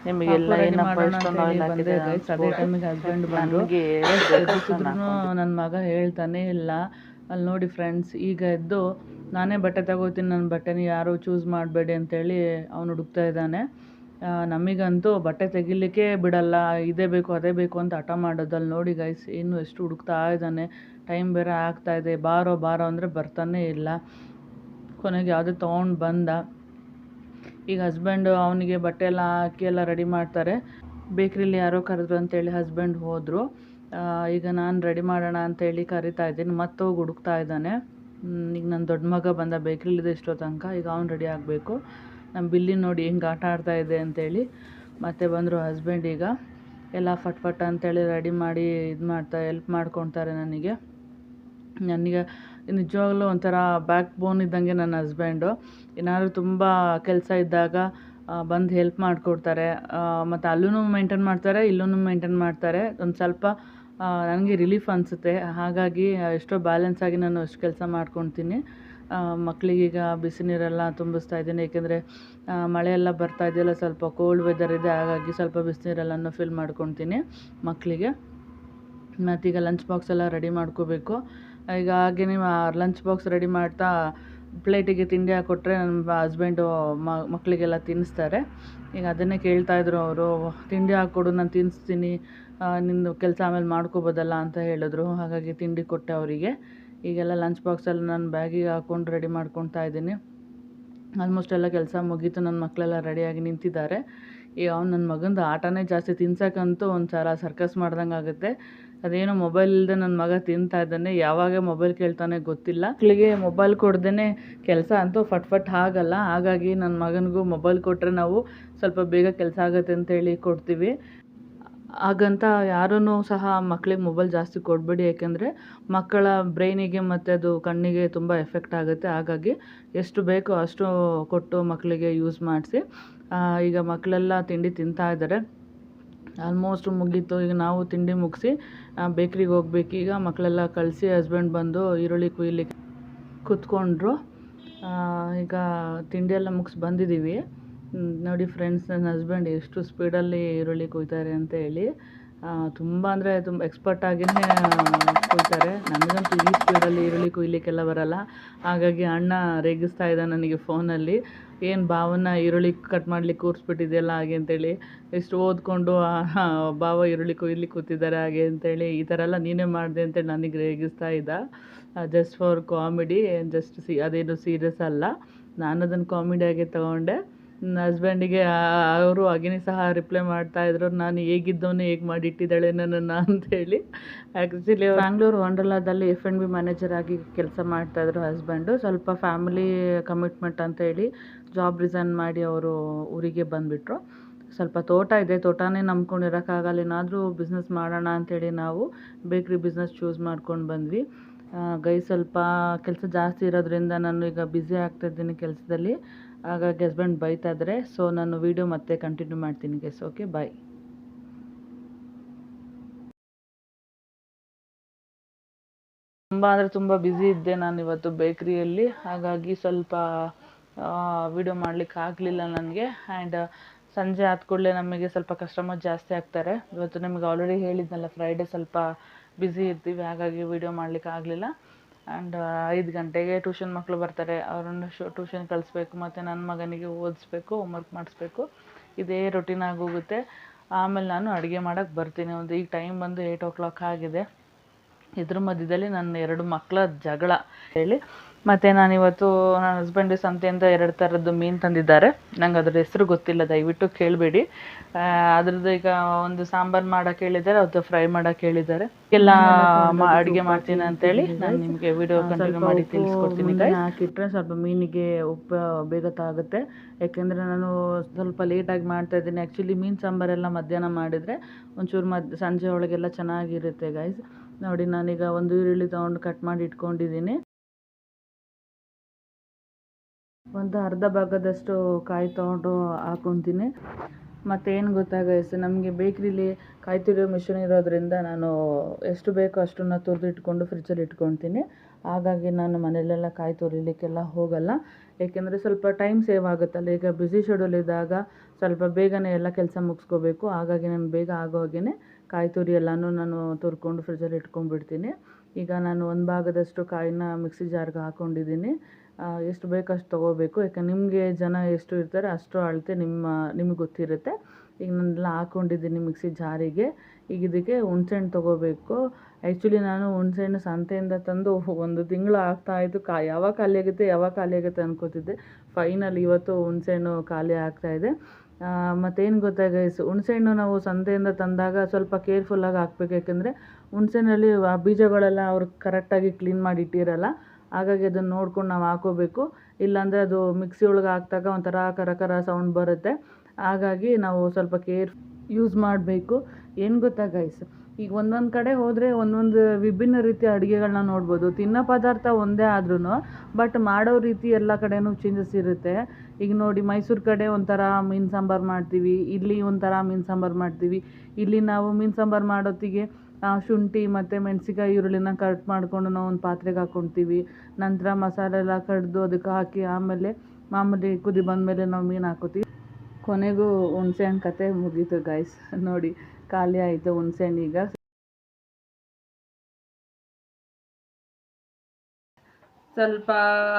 ನಿಮಗೆಲ್ಲ ಏನಪ್ಪ ಇಷ್ಟೊಂದು ಆಯಿಲ್ ಹಾಕಿದೆ. ಅದೇ ಟೈಮಿಗೆ ಹಸ್ಬೆಂಡ್ ಬಂದರು. ನನ್ನ ಮಗ ಹೇಳ್ತಾನೆ ಇಲ್ಲ. ಅಲ್ಲಿ ನೋಡಿ ಫ್ರೆಂಡ್ಸ್, ಈಗ ಎದ್ದು ನಾನೇ ಬಟ್ಟೆ ತಗೋತೀನಿ, ನನ್ನ ಬಟ್ಟೆನ ಯಾರು ಚೂಸ್ ಮಾಡಬೇಡಿ ಅಂತೇಳಿ ಅವನು ಹುಡುಕ್ತಾ ಇದ್ದಾನೆ. ನಮಗಂತೂ ಬಟ್ಟೆ ತೆಗಿಲಿಕ್ಕೆ ಬಿಡಲ್ಲ, ಇದೇ ಬೇಕು ಅದೇ ಬೇಕು ಅಂತ ಹಠ ಮಾಡೋದಲ್ಲಿ ನೋಡಿ ಗೈಸ್, ಇನ್ನು ಎಷ್ಟು ಹುಡುಕ್ತಾ ಇದ್ದಾನೆ. ಟೈಮ್ ಬೇರೆ ಆಗ್ತಾಯಿದೆ. ಬಾರೋ ಅಂದರೆ ಬರ್ತಾನೇ ಇಲ್ಲ. ಕೊನೆಗೆ ಯಾವುದೇ ತೊಗೊಂಡು ಬಂದ. ಈಗ ಹಸ್ಬೆಂಡು ಅವನಿಗೆ ಬಟ್ಟೆ ಎಲ್ಲ ಹಾಕಿ ಎಲ್ಲ ರೆಡಿ ಮಾಡ್ತಾರೆ. ಬೇಕ್ರಿಲಿ ಯಾರೋ ಕರೆದ್ರು ಅಂತೇಳಿ ಹಸ್ಬೆಂಡ್ ಹೋದರು. ಈಗ ನಾನು ರೆಡಿ ಮಾಡೋಣ ಅಂತೇಳಿ ಕರಿತಾ ಇದ್ದೀನಿ. ಮತ್ತೆ ಹೋಗಿ ಹುಡುಕ್ತಾ ಇದ್ದಾನೆ. ಈಗ ನನ್ನ ದೊಡ್ಡ ಮಗ ಬಂದ ಬೇಕ್ರಿಲಿದೆ ಇಷ್ಟೋ ತನಕ. ಈಗ ಅವ್ನು ರೆಡಿ ಆಗಬೇಕು. ನಮ್ಮ ಬಿಲ್ಲಿ ನೋಡಿ ಹೆಂಗೆ ಆಟ ಆಡ್ತಾ ಇದೆ ಅಂತೇಳಿ. ಮತ್ತೆ ಬಂದರು ಹಸ್ಬೆಂಡ್. ಈಗ ಎಲ್ಲ ಫಟ್ ಅಂತೇಳಿ ರೆಡಿ ಮಾಡಿ ಹೆಲ್ಪ್ ಮಾಡ್ಕೊತಾರೆ ನನಗೆ ನಿಜವಾಗ್ಲೂ ಒಂಥರ ಬ್ಯಾಕ್ ಬೋನ್ ಇದ್ದಂಗೆ ನನ್ನ ಹಸ್ಬೆಂಡು. ಏನಾದರೂ ತುಂಬ ಕೆಲಸ ಇದ್ದಾಗ ಬಂದು ಹೆಲ್ಪ್ ಮಾಡಿಕೊಡ್ತಾರೆ. ಮತ್ತು ಅಲ್ಲೂ ಮೇಂಟೈನ್ ಮಾಡ್ತಾರೆ, ಇಲ್ಲೂ ಮೇಂಟೈನ್ ಮಾಡ್ತಾರೆ. ಒಂದು ಸ್ವಲ್ಪ ನನಗೆ ರಿಲೀಫ್ ಅನಿಸುತ್ತೆ. ಹಾಗಾಗಿ ಎಷ್ಟೋ ಬ್ಯಾಲೆನ್ಸಾಗಿ ನಾನು ಅಷ್ಟು ಕೆಲಸ ಮಾಡ್ಕೊತೀನಿ. ಮಕ್ಕಳಿಗೀಗ ಬಿಸಿ ನೀರೆಲ್ಲ ತುಂಬಿಸ್ತಾ ಇದ್ದೀನಿ, ಏಕೆಂದರೆ ಮಳೆಯೆಲ್ಲ ಬರ್ತಾ ಇದೆಯಲ್ಲ, ಸ್ವಲ್ಪ ಕೋಲ್ಡ್ ವೆದರ್ ಇದೆ. ಹಾಗಾಗಿ ಸ್ವಲ್ಪ ಬಿಸಿನೀರೆಲ್ಲನೂ ಫಿಲ್ ಮಾಡ್ಕೊತೀನಿ ಮಕ್ಕಳಿಗೆ. ಮತ್ತೀಗ ಲಂಚ್ ಬಾಕ್ಸ್ ಎಲ್ಲ ರೆಡಿ ಮಾಡ್ಕೋಬೇಕು. ಈಗ ಹಾಗೆ ಲಂಚ್ ಬಾಕ್ಸ್ ರೆಡಿ ಮಾಡ್ತಾ ಪ್ಲೇಟಿಗೆ ತಿಂಡಿ ಹಾಕ್ಕೊಟ್ರೆ ನನ್ನ ಹಸ್ಬೆಂಡು ಮಕ್ಕಳಿಗೆಲ್ಲ ತಿನ್ನಿಸ್ತಾರೆ. ಈಗ ಅದನ್ನೇ ಕೇಳ್ತಾಯಿದ್ರು ಅವರು, ತಿಂಡಿ ಹಾಕ್ಕೊಡು ನಾನು ತಿನ್ನಿಸ್ತೀನಿ, ನಿಂದು ಕೆಲಸ ಆಮೇಲೆ ಮಾಡ್ಕೋಬೋದಲ್ಲ ಅಂತ ಹೇಳಿದ್ರು. ಹಾಗಾಗಿ ತಿಂಡಿ ಕೊಟ್ಟೆ ಅವರಿಗೆ. ಈಗೆಲ್ಲ ಲಂಚ್ ಬಾಕ್ಸಲ್ಲಿ ನಾನು ಬ್ಯಾಗಿಗೆ ಹಾಕ್ಕೊಂಡು ರೆಡಿ ಮಾಡ್ಕೊತಾ ಇದ್ದೀನಿ. ಆಲ್ಮೋಸ್ಟ್ ಎಲ್ಲ ಕೆಲಸ ಮುಗೀತು. ನನ್ನ ಮಕ್ಕಳೆಲ್ಲ ರೆಡಿಯಾಗಿ ನಿಂತಿದ್ದಾರೆ. ಈಗ ಅವ್ನು ನನ್ನ ಮಗಂದು ಆಟನೇ ಜಾಸ್ತಿ. ತಿನ್ಸೋಕ್ಕಂತೂ ಒಂದು ಸಲ ಸರ್ಕಸ್ ಮಾಡ್ದಂಗೆ ಆಗುತ್ತೆ. ಅದೇನೋ ಮೊಬೈಲ್ ಇಲ್ಲದೆ ನನ್ನ ಮಗ ತಿಂತಾ ಇದ್ದಾನೆ. ಯಾವಾಗ ಮೊಬೈಲ್ ಕೇಳ್ತಾನೆ ಗೊತ್ತಿಲ್ಲ. ಮಕ್ಕಳಿಗೆ ಮೊಬೈಲ್ ಕೊಡ್ದೇ ಕೆಲಸ ಅಂತೂ ಫಟ್ ಆಗಲ್ಲ. ಹಾಗಾಗಿ ನನ್ನ ಮಗನಿಗೂ ಮೊಬೈಲ್ ಕೊಟ್ಟರೆ ನಾವು ಸ್ವಲ್ಪ ಬೇಗ ಕೆಲಸ ಆಗುತ್ತೆ ಅಂತೇಳಿ ಕೊಡ್ತೀವಿ. ಹಾಗಂತ ಯಾರೂ ಸಹ ಮಕ್ಕಳಿಗೆ ಮೊಬೈಲ್ ಜಾಸ್ತಿ ಕೊಡಬೇಡಿ. ಏಕೆಂದರೆ ಮಕ್ಕಳ ಬ್ರೈನಿಗೆ ಮತ್ತು ಅದು ಕಣ್ಣಿಗೆ ತುಂಬ ಎಫೆಕ್ಟ್ ಆಗುತ್ತೆ. ಹಾಗಾಗಿ ಎಷ್ಟು ಬೇಕೋ ಅಷ್ಟು ಕೊಟ್ಟು ಮಕ್ಕಳಿಗೆ ಯೂಸ್ ಮಾಡಿಸಿ. ಈಗ ಮಕ್ಕಳೆಲ್ಲ ತಿಂಡಿ ತಿಂತಾ ಇದ್ದಾರೆ. ಆಲ್ಮೋಸ್ಟ್ ಮುಗೀತು. ಈಗ ನಾವು ತಿಂಡಿ ಮುಗಿಸಿ ಬೇಕ್ರಿಗೆ ಹೋಗ್ಬೇಕು. ಈಗ ಮಕ್ಕಳೆಲ್ಲ ಕಳಿಸಿ ಹಸ್ಬೆಂಡ್ ಬಂದು ಈರುಳ್ಳಿ ಕುಯ್ಲಿಕ್ಕೆ ಕೂತ್ಕೊಂಡ್ರು. ಈಗ ತಿಂಡಿ ಎಲ್ಲ ಮುಗಿಸಿ ಬಂದಿದ್ದೀವಿ. ನೋಡಿ ಫ್ರೆಂಡ್ಸ್, ನನ್ನ ಹಸ್ಬೆಂಡ್ ಎಷ್ಟು ಸ್ಪೀಡಲ್ಲಿ ಈರುಳ್ಳಿ ಕುಯ್ತಾರೆ ಅಂತ ಹೇಳಿ. ತುಂಬ ಅಂದರೆ ತುಂಬ ಎಕ್ಸ್ಪರ್ಟಾಗಿಯೇ ಕುಯ್ತಾರೆ. ನನಗಂತೂ ಈ ಸ್ಪೀಡಲ್ಲಿ ಈರುಳ್ಳಿ ಕುಯ್ಲಿಕ್ಕೆಲ್ಲ ಬರಲ್ಲ. ಹಾಗಾಗಿ ಅಣ್ಣ ರೇಗಿಸ್ತಾ ಇದ್ದ ನನಗೆ ಫೋನಲ್ಲಿ, ಏನು ಭಾವನ ಈರುಳ್ಳಿ ಕಟ್ ಮಾಡ್ಲಿಕ್ಕೆ ಕೂರಿಸ್ಬಿಟ್ಟಿದೆಯಲ್ಲ ಹಾಗೆ ಅಂತೇಳಿ, ಎಷ್ಟು ಓದ್ಕೊಂಡು ಭಾವ ಈರುಳ್ಳಿ ಕುಯ್ಲಿಕ್ಕೆ ಕೂತಿದ್ದಾರೆ ಹಾಗೆ ಅಂತೇಳಿ, ಈ ಥರ ಎಲ್ಲ ನೀನೇ ಮಾಡಿದೆ ಅಂತೇಳಿ ನನಗೆ ರೇಗಿಸ್ತಾ ಇದ್ದ. ಜಸ್ಟ್ ಫಾರ್ ಕಾಮಿಡಿ, ಅದೇನು ಸೀರಿಯಸ್ ಅಲ್ಲ. ನಾನು ಅದನ್ನು ಕಾಮಿಡಿಯಾಗಿ ತೊಗೊಂಡೆ. ನನ್ನ ಹಸ್ಬೆಂಡಿಗೆ ಅವರು ಹಾಗೇನೇ ಸಹ ರಿಪ್ಲೈ ಮಾಡ್ತಾಯಿದ್ರು, ನಾನು ಹೇಗಿದ್ದವನು ಹೇಗೆ ಮಾಡಿಟ್ಟಿದ್ದಾಳೆ ನನ್ನನ್ನು ಅಂಥೇಳಿ. ಆ್ಯಕ್ಚುಲಿ ಬ್ಯಾಂಗ್ಳೂರು ವಂಡರ್ಲಾದಲ್ಲಿ F&B ಮ್ಯಾನೇಜರ್ ಆಗಿ ಕೆಲಸ ಮಾಡ್ತಾಯಿದ್ರು ಹಸ್ಬೆಂಡು. ಸ್ವಲ್ಪ ಫ್ಯಾಮಿಲಿ ಕಮಿಟ್ಮೆಂಟ್ ಅಂತೇಳಿ ಜಾಬ್ ರಿಸೈನ್ ಮಾಡಿ ಅವರು ಊರಿಗೆ ಬಂದುಬಿಟ್ರು. ಸ್ವಲ್ಪ ತೋಟ ಇದೆ, ತೋಟನೇ ನಂಬ್ಕೊಂಡಿರೋಕ್ಕಾಗಲ್ಲ. ಏನಾದರೂ ಬಿಸ್ನೆಸ್ ಮಾಡೋಣ ಅಂಥೇಳಿ ನಾವು ಬೇಕ್ರಿ ಬಿಸ್ನೆಸ್ ಚೂಸ್ ಮಾಡ್ಕೊಂಡು ಬಂದ್ವಿ. ಸ್ವಲ್ಪ ಕೆಲಸ ಜಾಸ್ತಿ ಇರೋದ್ರಿಂದ ನಾನು ಈಗ ಬ್ಯುಸಿ ಆಗ್ತಾಯಿದ್ದೀನಿ ಕೆಲಸದಲ್ಲಿ. ಹಾಗಾಗಿ ಹಸ್ಬೆಂಡ್ ಬೈತಾ ಇದ್ದಾರೆ. ಸೊ ನಾನು ವೀಡಿಯೋ ಮತ್ತೆ ಕಂಟಿನ್ಯೂ ಮಾಡ್ತೀನಿ ಗೈಸ್. ಓಕೆ, ಬಾಯ್. ತುಂಬ ಅಂದರೆ ತುಂಬ ಬ್ಯುಸಿ ಇದ್ದೆ ನಾನು ಇವತ್ತು ಬೇಕ್ರಿಯಲ್ಲಿ. ಹಾಗಾಗಿ ಸ್ವಲ್ಪ ವೀಡಿಯೋ ಮಾಡಲಿಕ್ಕೆ ಆಗಲಿಲ್ಲ ನನಗೆ. ಆ್ಯಂಡ್ ಸಂಜೆ ಆದ ಕೂಡಲೇ ನಮಗೆ ಸ್ವಲ್ಪ ಕಸ್ಟಮರ್ ಜಾಸ್ತಿ ಆಗ್ತಾರೆ. ಇವತ್ತು ನಿಮಗೆ ಆಲ್ರೆಡಿ ಹೇಳಿದ್ನಲ್ಲ, ಫ್ರೈಡೇ ಸ್ವಲ್ಪ ಬ್ಯುಸಿ ಇರ್ತೀವಿ. ಹಾಗಾಗಿ ವೀಡಿಯೋ ಮಾಡಲಿಕ್ಕೆ ಆಗಲಿಲ್ಲ. ಆ್ಯಂಡ್ 5 ಗಂಟೆಗೆ ಟ್ಯೂಷನ್ ಮಕ್ಕಳು ಬರ್ತಾರೆ. ಅವರನ್ನು ಟ್ಯೂಷನ್ ಕಳಿಸ್ಬೇಕು. ಮತ್ತು ನನ್ನ ಮಗನಿಗೆ ಓದಿಸ್ಬೇಕು, ಹೋಮ್ವರ್ಕ್ ಮಾಡಿಸ್ಬೇಕು. ಇದೇ ರೊಟೀನ್ ಆಗೋಗುತ್ತೆ. ಆಮೇಲೆ ನಾನು ಅಡುಗೆ ಮಾಡೋಕ್ಕೆ ಬರ್ತೀನಿ. ಈಗ ಟೈಮ್ ಬಂದು 8 o'clock ಆಗಿದೆ. ಇದ್ರ ಮಧ್ಯದಲ್ಲಿ ನನ್ನ 2 ಮಕ್ಕಳ ಜಗಳ ಹೇಳಿ. ಮತ್ತು ನಾನಿವತ್ತು ನನ್ನ ಹಸ್ಬೆಂಡ್ ಸಂತೆಯಿಂದ 2 ಥರದ್ದು ಮೀನು ತಂದಿದ್ದಾರೆ. ನಂಗೆ ಅದ್ರ ಹೆಸರು ಗೊತ್ತಿಲ್ಲ, ದಯವಿಟ್ಟು ಕೇಳಬೇಡಿ. ಅದ್ರದ್ದು ಈಗ ಒಂದು ಸಾಂಬಾರು ಮಾಡೋಕೆ ಹೇಳಿದ್ದಾರೆ, ಅದು ಫ್ರೈ ಮಾಡೋಕೆ ಹೇಳಿದ್ದಾರೆ. ಎಲ್ಲ ಅಡುಗೆ ಮಾಡ್ತೀನಿ ಅಂತೇಳಿ ನಾನು ನಿಮಗೆ ವಿಡಿಯೋ ಕಂಟಿನ್ಯೂ ಮಾಡಿ ತಿಳಿಸ್ಕೊಡ್ತೀನಿ. ಹಾಕಿಟ್ರೆ ಸ್ವಲ್ಪ ಮೀನಿಗೆ ಉಪ್ಪು ಬೇಗ ತಾಗುತ್ತೆ. ಯಾಕೆಂದರೆ ನಾನು ಸ್ವಲ್ಪ ಲೇಟಾಗಿ ಮಾಡ್ತಾಯಿದ್ದೀನಿ. ಆ್ಯಕ್ಚುಲಿ ಮೀನು ಸಾಂಬಾರೆಲ್ಲ ಮಧ್ಯಾಹ್ನ ಮಾಡಿದರೆ ಒಂಚೂರು ಸಂಜೆ ಒಳಗೆಲ್ಲ ಚೆನ್ನಾಗಿರುತ್ತೆ ಗೈಸ್. ನೋಡಿ, ನಾನೀಗ ಒಂದು ಈರುಳ್ಳಿ ತೊಗೊಂಡು ಕಟ್ ಮಾಡಿ ಇಟ್ಕೊಂಡಿದ್ದೀನಿ. ಒಂದು ಅರ್ಧ ಭಾಗದಷ್ಟು ಕಾಯಿ ತೊಗೊಂಡು ಹಾಕೊತೀನಿ. ಮತ್ತೇನು ಗೊತ್ತಾ ಗೈಸ್, ನಮಗೆ ಬೇಕ್ರಿಲಿ ಕಾಯಿ ತುರಿಯೋ ಮಿಷಿನ್ ಇರೋದ್ರಿಂದ ನಾನು ಎಷ್ಟು ಬೇಕೋ ಅಷ್ಟನ್ನು ತುರಿದು ಇಟ್ಕೊಂಡು ಫ್ರಿಜ್ಜಲ್ಲಿ ಇಟ್ಕೊತೀನಿ. ಹಾಗಾಗಿ ನಾನು ಮನೆಯಲ್ಲೆಲ್ಲ ಕಾಯಿ ತುರಿಲಿಕ್ಕೆಲ್ಲ ಹೋಗಲ್ಲ. ಏಕೆಂದರೆ ಸ್ವಲ್ಪ ಟೈಮ್ ಸೇವ್ ಆಗುತ್ತಲ್ಲ. ಈಗ ಬ್ಯುಸಿ ಶೆಡ್ಯೂಲ್ ಇದ್ದಾಗ ಸ್ವಲ್ಪ ಬೇಗನೆ ಎಲ್ಲ ಕೆಲಸ ಮುಗಿಸ್ಕೋಬೇಕು. ಹಾಗಾಗಿ ನಾನು ಬೇಗ ಆಗೋ ಹಾಗೇ ಕಾಯಿ ತುರಿ ಎಲ್ಲನೂ ನಾನು ತುರ್ಕೊಂಡು ಫ್ರಿಜ್ಜಲ್ಲಿ ಇಟ್ಕೊಂಡ್ಬಿಡ್ತೀನಿ. ಈಗ ನಾನು ಒಂದು ಭಾಗದಷ್ಟು ಕಾಯಿನ ಮಿಕ್ಸಿ ಜಾರ್ಗೆ ಹಾಕ್ಕೊಂಡಿದ್ದೀನಿ. ಎಷ್ಟು ಬೇಕೋ ಅಷ್ಟು ತೊಗೋಬೇಕು. ಯಾಕಂದ್ರೆ ನಿಮಗೆ ಜನ ಎಷ್ಟು ಇರ್ತಾರೆ ಅಷ್ಟು ಅಳತೆ ನಿಮಗೆ ಗೊತ್ತಿರುತ್ತೆ. ಈಗ ನಾನೆಲ್ಲ ಹಾಕ್ಕೊಂಡಿದ್ದೀನಿ ಮಿಕ್ಸಿ ಜಾರಿಗೆ. ಈಗ ಇದಕ್ಕೆ ಹುಣ್ಸೆಹಣ್ಣು ತೊಗೋಬೇಕು. ಆ್ಯಕ್ಚುಲಿ ನಾನು ಹುಣ್ಸೆಹಣ್ಣು ಸಂತೆಯಿಂದ ತಂದು 1 ತಿಂಗಳು ಆಗ್ತಾಯಿತ್ತು. ಯಾವಾಗ ಖಾಲಿ ಆಗುತ್ತೆ ಅನ್ಕೋತಿದ್ದೆ. ಫೈನಲ್ ಇವತ್ತು ಹುಣ್ಸೆಹಣ್ಣು ಖಾಲಿ ಆಗ್ತಾಯಿದೆ. ಮತ್ತೇನು ಗೊತ್ತಾ ಗೈಸ್, ಹುಣ್ಸೆಹಣ್ಣು ನಾವು ಸಂತೆಯಿಂದ ತಂದಾಗ ಸ್ವಲ್ಪ ಕೇರ್ಫುಲ್ಲಾಗಿ ಹಾಕ್ಬೇಕು. ಯಾಕೆಂದರೆ ಹುಣ್ಸೆಹಣ್ಣಲ್ಲಿ ಆ ಬೀಜಗಳೆಲ್ಲ ಅವ್ರು ಕರೆಕ್ಟಾಗಿ ಕ್ಲೀನ್ ಮಾಡಿ ಇಟ್ಟಿರಲ್ಲ. ಹಾಗಾಗಿ ಅದನ್ನು ನೋಡ್ಕೊಂಡು ನಾವು ಹಾಕೋಬೇಕು. ಇಲ್ಲಾಂದರೆ ಅದು ಮಿಕ್ಸಿ ಒಳಗೆ ಹಾಕಿದಾಗ ಒಂಥರ ಕರ ಸೌಂಡ್ ಬರುತ್ತೆ. ಹಾಗಾಗಿ ನಾವು ಸ್ವಲ್ಪ ಯೂಸ್ ಮಾಡಬೇಕು. ಏನು ಗೊತ್ತಾ ಗೈಸ್, ಈಗ ಒಂದೊಂದು ಕಡೆ ಹೋದರೆ ಒಂದೊಂದು ವಿಭಿನ್ನ ರೀತಿಯ ಅಡುಗೆಗಳನ್ನ ನೋಡ್ಬೋದು. ತಿನ್ನೋ ಪದಾರ್ಥ ಒಂದೇ ಆದ್ರೂ ಬಟ್ ಮಾಡೋ ರೀತಿ ಎಲ್ಲ ಕಡೆನೂ ಚೇಂಜಸ್ ಇರುತ್ತೆ. ಈಗ ನೋಡಿ, ಮೈಸೂರು ಕಡೆ ಒಂಥರ ಮೀನು ಸಾಂಬಾರು ಮಾಡ್ತೀವಿ, ಇಲ್ಲಿ ಒಂಥರ ಮೀನು ಸಾಂಬಾರು ಮಾಡ್ತೀವಿ. ಇಲ್ಲಿ ನಾವು ಮೀನು ಸಾಂಬಾರು ಮಾಡೋತ್ತಿಗೆ ಶುಂಠಿ ಮತ್ತು ಮೆಣಸಿಕಾಯಿ ಈರುಳ್ಳಿನ ಕಟ್ ಮಾಡಿಕೊಂಡು ನಾವು ಒಂದು ಪಾತ್ರೆಗೆ ಹಾಕ್ಕೊಳ್ತೀವಿ. ನಂತರ ಮಸಾಲೆ ಎಲ್ಲ ಕಡಿದು ಅದಕ್ಕೆ ಹಾಕಿ ಆಮೇಲೆ ಮಾಮೂಲಿ ಕುದಿ ಬಂದಮೇಲೆ ನಾವು ಮೀನು ಹಾಕೋತೀವಿ. ಕೊನೆಗೂ ಹುಣ್ಸೆಹಣ್ಣು ಕತೆ ಮುಗೀತು ಗೈಸ್. ನೋಡಿ, ಖಾಲಿ ಆಯಿತು ಹುಣ್ಸೆಹಣ್ಣು. ಈಗ ಸ್ವಲ್ಪ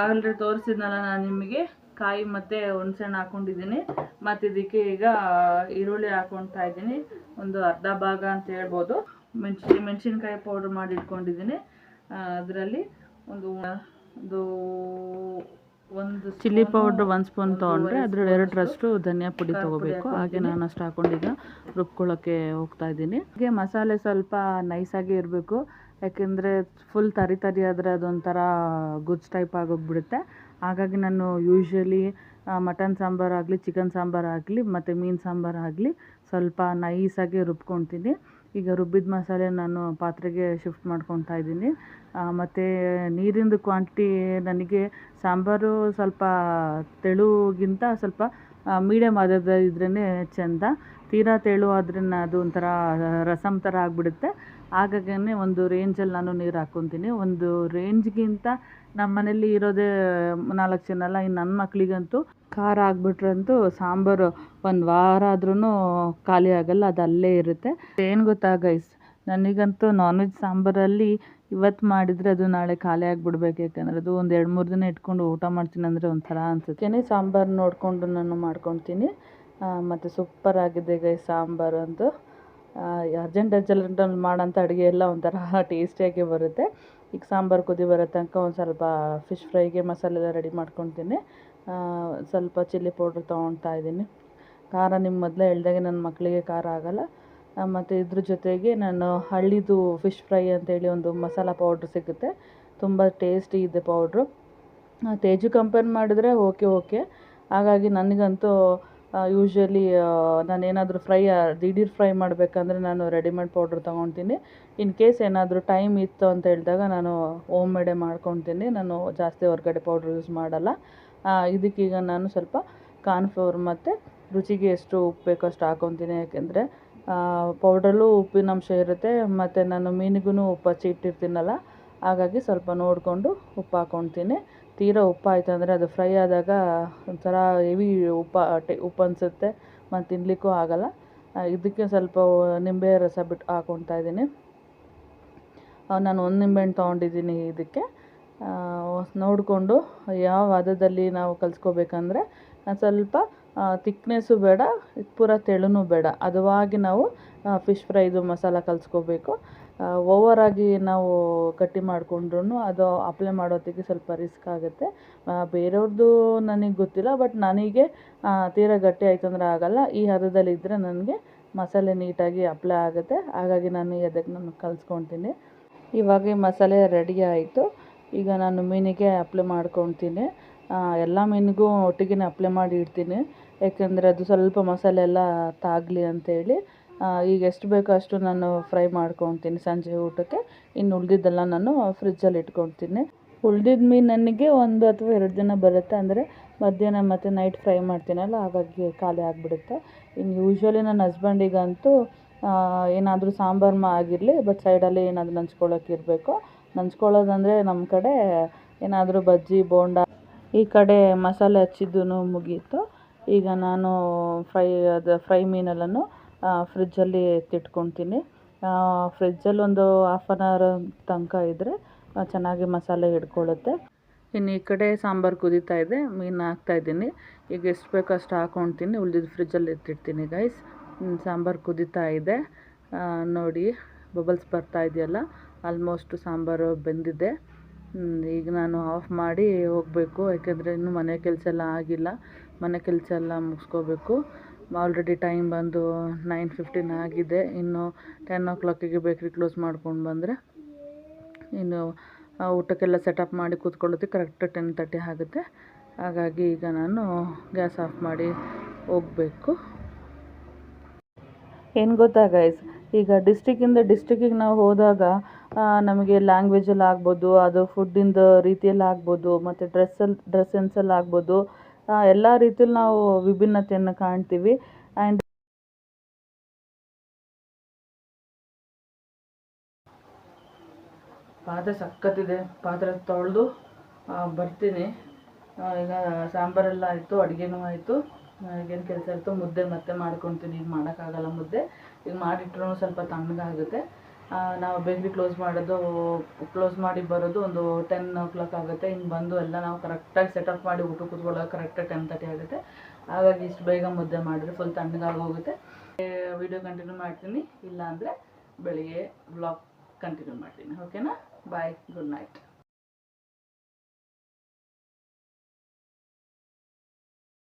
ಆಲ್ರೆಡಿ ತೋರಿಸಿದ್ನಲ್ಲ ನಾನು ನಿಮಗೆ, ಕಾಯಿ ಮತ್ತು ಹುಣಸೆಹಣ್ಣು ಹಾಕ್ಕೊಂಡಿದ್ದೀನಿ. ಮತ್ತು ಇದಕ್ಕೆ ಈಗ ಈರುಳ್ಳಿ ಹಾಕ್ಕೊಳ್ತಾ ಇದ್ದೀನಿ, ಒಂದು ಅರ್ಧ ಭಾಗ ಅಂತ ಹೇಳ್ಬೋದು. ಮೆಣಸಿನ್ಕಾಯಿ ಪೌಡ್ರ್ ಮಾಡಿ ಇಟ್ಕೊಂಡಿದ್ದೀನಿ. ಅದರಲ್ಲಿ ಒಂದು ಚಿಲ್ಲಿ ಪೌಡ್ರ್ 1 ಸ್ಪೂನ್ ತೊಗೊಂಡ್ರೆ ಅದರಲ್ಲಿ 2ರಷ್ಟು ಧನಿಯಾ ಪುಡಿ ತೊಗೋಬೇಕು. ಹಾಗೆ ನಾನು ಅಷ್ಟು ಹಾಕ್ಕೊಂಡೀಗ ರುಬ್ಕೊಳ್ಳೋಕ್ಕೆ ಹೋಗ್ತಾ ಇದ್ದೀನಿ. ಹಾಗೆ ಮಸಾಲೆ ಸ್ವಲ್ಪ ನೈಸಾಗಿ ಇರಬೇಕು, ಯಾಕೆಂದರೆ ಫುಲ್ ತರಿ ಆದರೆ ಅದೊಂಥರ ಗುಜ್ಜು ಟೈಪ್ ಆಗೋಗ್ಬಿಡುತ್ತೆ. ಹಾಗಾಗಿ ನಾನು ಯೂಶ್ವಲಿ ಮಟನ್ ಸಾಂಬಾರಾಗಲಿ, ಚಿಕನ್ ಸಾಂಬಾರಾಗಲಿ ಮತ್ತು ಮೀನು ಸಾಂಬಾರಾಗಲಿ ಸ್ವಲ್ಪ ನೈಸಾಗಿ ರುಬ್ಕೊತೀನಿ. ಈಗ ರುಬ್ಬಿದ ಮಸಾಲೆ ನಾನು ಪಾತ್ರೆಗೆ ಶಿಫ್ಟ್ ಮಾಡ್ಕೊತಾ ಇದ್ದೀನಿ. ಮತ್ತು ನೀರಿಂದು ಕ್ವಾಂಟಿಟಿ ನನಗೆ ಸಾಂಬಾರು ಸ್ವಲ್ಪ ತೆಳುಗಿಂತ ಸ್ವಲ್ಪ ಮೀಡಿಯಮ್ ಇದ್ರೇ ಚೆಂದ. ತೀರಾ ತೆಳು ಆದರೆ ಅದು ಒಂಥರ ರಸಮ್ ಥರ ಆಗಿಬಿಡುತ್ತೆ. ಹಾಗಾಗಿ ಒಂದು ರೇಂಜಲ್ಲಿ ನಾನು ನೀರು ಹಾಕ್ಕೊತೀನಿ. ಒಂದು ರೇಂಜ್ಗಿಂತ ನಮ್ಮ ಮನೇಲಿ ಇರೋದೇ 4 ಜನ ಅಲ್ಲ, ಇನ್ನು ನನ್ನ ಮಕ್ಕಳಿಗಂತೂ ಖಾರ ಆಗಿಬಿಟ್ರಂತೂ ಸಾಂಬಾರು 1 ವಾರ ಆದ್ರೂ ಖಾಲಿ ಆಗೋಲ್ಲ, ಅದು ಅಲ್ಲೇ ಇರುತ್ತೆ. ಏನು ಗೊತ್ತಾ ಗೈಸ್, ನನಗಂತೂ ನಾನ್ ವೆಜ್ ಸಾಂಬಾರಲ್ಲಿ ಇವತ್ತು ಮಾಡಿದರೆ ಅದು ನಾಳೆ ಖಾಲಿ ಆಗಿಬಿಡ್ಬೇಕು. ಯಾಕಂದರೆ ಅದು ಒಂದು 2-3 ದಿನ ಇಟ್ಕೊಂಡು ಊಟ ಮಾಡ್ತೀನಿ ಅಂದರೆ ಒಂಥರ ಅನಿಸುತ್ತೆ. ಸಾಂಬಾರು ನೋಡಿಕೊಂಡು ನಾನು ಮಾಡ್ಕೊತೀನಿ. ಮತ್ತು ಸೂಪರ್ ಆಗಿದೆ ಗೈಸ್ ಸಾಂಬಾರು ಅಂತೂ. ಅರ್ಜೆಂಟಲ್ಲಿ ಮಾಡೋಂಥ ಅಡುಗೆ ಎಲ್ಲ ಒಂಥರ ಟೇಸ್ಟಿಯಾಗಿ ಬರುತ್ತೆ. ಈಗ ಸಾಂಬಾರು ಕುದಿ ಬರೋ ತನಕ ಒಂದು ಸ್ವಲ್ಪ ಫಿಶ್ ಫ್ರೈಗೆ ಮಸಾಲೆ ಎಲ್ಲ ರೆಡಿ ಮಾಡ್ಕೊತೀನಿ. ಸ್ವಲ್ಪ ಚಿಲ್ಲಿ ಪೌಡ್ರ್ ತೊಗೊಳ್ತಾ ಇದ್ದೀನಿ. ಖಾರ ನಿಮ್ಮ ಮೊದಲೇ ಹೇಳ್ದಾಗೆ ನನ್ನ ಮಕ್ಕಳಿಗೆ ಖಾರ ಆಗೋಲ್ಲ. ಮತ್ತು ಇದ್ರ ಜೊತೆಗೆ ನಾನು ಹಳ್ಳಿದು ಫಿಶ್ ಫ್ರೈ ಅಂತೇಳಿ ಒಂದು ಮಸಾಲ ಪೌಡ್ರ್ ಸಿಗುತ್ತೆ, ತುಂಬ ಟೇಸ್ಟಿ ಇದೆ ಪೌಡ್ರು. ತೇಜು ಕಂಪೇರ್ ಮಾಡಿದ್ರೆ ಓಕೆ. ಹಾಗಾಗಿ ನನಗಂತೂ ಯೂಶ್ವಲಿ ನಾನೇನಾದರೂ ದಿಢೀರ್ ಫ್ರೈ ಮಾಡಬೇಕಂದ್ರೆ ನಾನು ರೆಡಿಮೇಡ್ ಪೌಡ್ರ್ ತೊಗೊತೀನಿ. ಇನ್ ಕೇಸ್ ಏನಾದರೂ ಟೈಮ್ ಇತ್ತು ಅಂತ ಹೇಳಿದಾಗ ನಾನು ಹೋಮ್ ಮೇಡೇ ಮಾಡ್ಕೊತೀನಿ. ನಾನು ಜಾಸ್ತಿ ಹೊರಗಡೆ ಪೌಡ್ರ್ ಯೂಸ್ ಮಾಡಲ್ಲ. ಇದಕ್ಕೀಗ ನಾನು ಸ್ವಲ್ಪ ಕಾರ್ನ್ಫ್ಲೋರ್ ಮತ್ತು ರುಚಿಗೆ ಎಷ್ಟು ಉಪ್ಪು ಬೇಕೋ ಅಷ್ಟು ಹಾಕ್ಕೊತೀನಿ. ಯಾಕೆಂದರೆ ಪೌಡ್ರಲ್ಲೂ ಉಪ್ಪಿನಂಶ ಇರುತ್ತೆ, ಮತ್ತು ನಾನು ಮೀನಿಗೂ ಉಪ್ಪು ಹಚ್ಚಿ ಇಟ್ಟಿರ್ತೀನಲ್ಲ, ಹಾಗಾಗಿ ಸ್ವಲ್ಪ ನೋಡಿಕೊಂಡು ಉಪ್ಪು ಹಾಕ್ಕೊತೀನಿ. ತೀರಾ ಉಪ್ಪು ಆಯಿತು ಅಂದರೆ ಅದು ಫ್ರೈ ಆದಾಗ ಒಂಥರ ಹೆವಿ ಉಪ್ಪು ಅನಿಸುತ್ತೆ, ಮತ್ತು ತಿನ್ನಲಿಕ್ಕೂ ಆಗೋಲ್ಲ. ಇದಕ್ಕೆ ಸ್ವಲ್ಪ ನಿಂಬೆ ರಸ ಬಿಟ್ಟು ಹಾಕ್ಕೊಳ್ತಾ ಇದ್ದೀನಿ. ನಾನು 1 ನಿಂಬೆಹಣ್ಣು ತೊಗೊಂಡಿದ್ದೀನಿ ಇದಕ್ಕೆ. ನೋಡಿಕೊಂಡು ಯಾವ ಹದದಲ್ಲಿ ನಾವು ಕಲಿಸ್ಕೋಬೇಕಂದ್ರೆ ಸ್ವಲ್ಪ ತಿಕ್ನೆಸ್ಸು ಬೇಡ, ಪೂರ ತೆಳುನೂ ಬೇಡ, ಹದವಾಗಿ ನಾವು ಫಿಶ್ ಫ್ರೈದು ಮಸಾಲ ಕಲಿಸ್ಕೋಬೇಕು. ಓವರಾಗಿ ನಾವು ಗಟ್ಟಿ ಮಾಡಿಕೊಂಡ್ರೂ ಅದು ಅಪ್ಲೈ ಮಾಡೋತ್ತಿಗೆ ಸ್ವಲ್ಪ ರಿಸ್ಕ್ ಆಗುತ್ತೆ. ಬೇರೆಯವ್ರದ್ದು ನನಗೆ ಗೊತ್ತಿಲ್ಲ, ಬಟ್ ನನಗೆ ತೀರಾ ಗಟ್ಟಿ ಆಯಿತು ಅಂದರೆ ಆಗೋಲ್ಲ. ಈ ಹದದಲ್ಲಿದ್ದರೆ ನನಗೆ ಮಸಾಲೆ ನೀಟಾಗಿ ಅಪ್ಲೈ ಆಗುತ್ತೆ. ಹಾಗಾಗಿ ನಾನು ಅದಕ್ಕೆ ಕಲಿಸ್ಕೊತೀನಿ. ಇವಾಗ ಈ ಮಸಾಲೆ ರೆಡಿ ಆಯಿತು. ಈಗ ನಾನು ಮೀನಿಗೆ ಅಪ್ಲೈ ಮಾಡ್ಕೊತೀನಿ. ಎಲ್ಲ ಮೀನಿಗೂ ಒಟ್ಟಿಗೆ ಅಪ್ಲೈ ಮಾಡಿ ಇಡ್ತೀನಿ, ಯಾಕೆಂದರೆ ಅದು ಸ್ವಲ್ಪ ಮಸಾಲೆ ಎಲ್ಲ ತಾಗಲಿ ಅಂತೇಳಿ. ಈಗ ಎಷ್ಟು ಬೇಕೋ ಅಷ್ಟು ನಾನು ಫ್ರೈ ಮಾಡ್ಕೊತೀನಿ ಸಂಜೆ ಊಟಕ್ಕೆ. ಇನ್ನು ಉಳಿದಿದ್ದೆಲ್ಲ ನಾನು ಫ್ರಿಜ್ಜಲ್ಲಿ ಇಟ್ಕೊತೀನಿ. ಉಳ್ದಿದ್ದ ಮೀನು ನನಗೆ 1 ಅಥವಾ 2 ದಿನ ಬರುತ್ತೆ. ಅಂದರೆ ಮಧ್ಯಾಹ್ನ ಮತ್ತು ನೈಟ್ ಫ್ರೈ ಮಾಡ್ತೀನಲ್ಲ, ಹಾಗಾಗಿ ಖಾಲಿ ಆಗಿಬಿಡುತ್ತೆ. ಇನ್ನು ಯೂಶ್ವಲಿ ನನ್ನ ಹಸ್ಬೆಂಡಿಗಂತೂ ಏನಾದರೂ ಸಾಂಬಾರು ಆಗಿರಲಿ, ಬಟ್ ಸೈಡಲ್ಲಿ ಏನಾದರೂ ನಂಚ್ಕೊಳ್ಳೋಕೆ ಇರಬೇಕು. ನಂಚ್ಕೊಳ್ಳೋದಂದರೆ ನಮ್ಮ ಕಡೆ ಏನಾದರೂ ಬಜ್ಜಿ ಬೋಂಡ, ಈ ಕಡೆ ಮಸಾಲೆ ಹಚ್ಚಿದ್ದೂ ಮುಗೀತು. ಈಗ ನಾನು ಫ್ರೈ ಮೀನೆಲ್ಲನೂ ಫ್ರಿಜ್ಜಲ್ಲಿ ಎತ್ತಿಟ್ಕೊತೀನಿ. ಫ್ರಿಜ್ಜಲ್ಲಿ ಒಂದು 1/2 hour ತನಕ ಇದ್ದರೆ ಚೆನ್ನಾಗಿ ಮಸಾಲೆ ಹಿಡ್ಕೊಳ್ಳುತ್ತೆ. ಇನ್ನು ಈ ಕಡೆ ಸಾಂಬಾರು ಕುದೀತಾ ಇದೆ, ಮೀನು ಹಾಕ್ತಾಯಿದ್ದೀನಿ. ಈಗ ಎಷ್ಟು ಬೇಕೋ ಅಷ್ಟು ಹಾಕ್ಕೊಳ್ತೀನಿ, ಉಳಿದಿದ್ದು ಫ್ರಿಜ್ಜಲ್ಲಿ ಎತ್ತಿಡ್ತೀನಿ ಗೈಸ್. ಸಾಂಬಾರು ಕುದೀತಾ ಇದೆ ನೋಡಿ, ಬಬಲ್ಸ್ ಬರ್ತಾ ಇದೆಯಲ್ಲ, ಆಲ್ಮೋಸ್ಟ್ ಸಾಂಬಾರು ಬೆಂದಿದೆ. ಈಗ ನಾನು ಆಫ್ ಮಾಡಿ ಹೋಗಬೇಕು, ಯಾಕೆಂದರೆ ಇನ್ನೂ ಮನೆ ಕೆಲಸ ಎಲ್ಲ ಆಗಿಲ್ಲ. ಮನೆ ಕೆಲಸ ಎಲ್ಲ ಮುಗಿಸ್ಕೋಬೇಕು. ಆಲ್ರೆಡಿ ಟೈಮ್ ಬಂದು 9:15 ಆಗಿದೆ. ಇನ್ನು 10 o'clock ಬೇಕ್ರಿ ಕ್ಲೋಸ್ ಮಾಡ್ಕೊಂಡು ಬಂದರೆ ಇನ್ನು ಊಟಕ್ಕೆಲ್ಲ ಸೆಟಪ್ ಮಾಡಿ ಕೂತ್ಕೊಳ್ಳೋದಕ್ಕೆ ಕರೆಕ್ಟ್ 10:30 ಆಗುತ್ತೆ. ಹಾಗಾಗಿ ಈಗ ನಾನು ಗ್ಯಾಸ್ ಆಫ್ ಮಾಡಿ ಹೋಗಬೇಕು. ಏನು ಗೊತ್ತಾ ಗೈಸ್, ಈಗ ಡಿಸ್ಟಿಕ್ಕಿಂದ ಡಿಸ್ಟಿಕ್ಕಿಗೆ ನಾವು ಹೋದಾಗ ನಮಗೆ ಲ್ಯಾಂಗ್ವೇಜಲ್ಲಿ ಆಗ್ಬೋದು, ಅದು ಫುಡ್ಡಿಂದ ರೀತಿಯಲ್ಲಿ ಆಗ್ಬೋದು, ಮತ್ತು ಡ್ರೆಸ್ ಸೆನ್ಸಲ್ಲಿ ಆಗ್ಬೋದು, ಎಲ್ಲ ರೀತಿಯಲ್ಲಿ ನಾವು ವಿಭಿನ್ನತೆಯನ್ನು ಕಾಣ್ತೀವಿ. ಆ್ಯಂಡ್ ಪಾತ್ರೆ ಸಖತ್ತಿದೆ, ಪಾತ್ರೆ ತೊಳೆದು ಬರ್ತೀನಿ. ಈಗ ಸಾಂಬಾರೆಲ್ಲ ಆಯಿತು, ಅಡುಗೆನೂ ಆಯಿತು, ಈಗೇನು ಕೆಲಸ ಇತ್ತು, ಮುದ್ದೆ ಮತ್ತೆ ಮಾಡ್ಕೊತೀನಿ. ಈಗ ಮಾಡೋಕ್ಕಾಗಲ್ಲ ಮುದ್ದೆ, ಈಗ ಮಾಡಿಟ್ರೂ ಸ್ವಲ್ಪ ತಣ್ಣಗಾಗುತ್ತೆ. ನಾವು ಬೇಕ್ರಿ ಕ್ಲೋಸ್ ಮಾಡಿ ಬರೋದು ಒಂದು 10 o'clock ಆಗುತ್ತೆ. ಹಿಂಗೆ ಬಂದು ಎಲ್ಲ ನಾವು ಕರೆಕ್ಟಾಗಿ ಸೆಟಪ್ ಮಾಡಿ ಊಟ ಕೂತ್ಕೊಳ್ಳೋದು ಕರೆಕ್ಟಾಗಿ 10:30 ಆಗುತ್ತೆ. ಹಾಗಾಗಿ ಇಷ್ಟು ಬೇಗ ಮುದ್ದೆ ಮಾಡಿದ್ರೆ ಫುಲ್ ತಣ್ಣಗಾಗಿ ಹೋಗುತ್ತೆ. ವಿಡಿಯೋ ಕಂಟಿನ್ಯೂ ಮಾಡ್ತೀನಿ, ಇಲ್ಲ ಅಂದರೆ ಬೆಳಿಗ್ಗೆ ವ್ಲಾಗ್ ಕಂಟಿನ್ಯೂ ಮಾಡ್ತೀನಿ. ಓಕೆನಾ? ಬಾಯ್, ಗುಡ್ ನೈಟ್.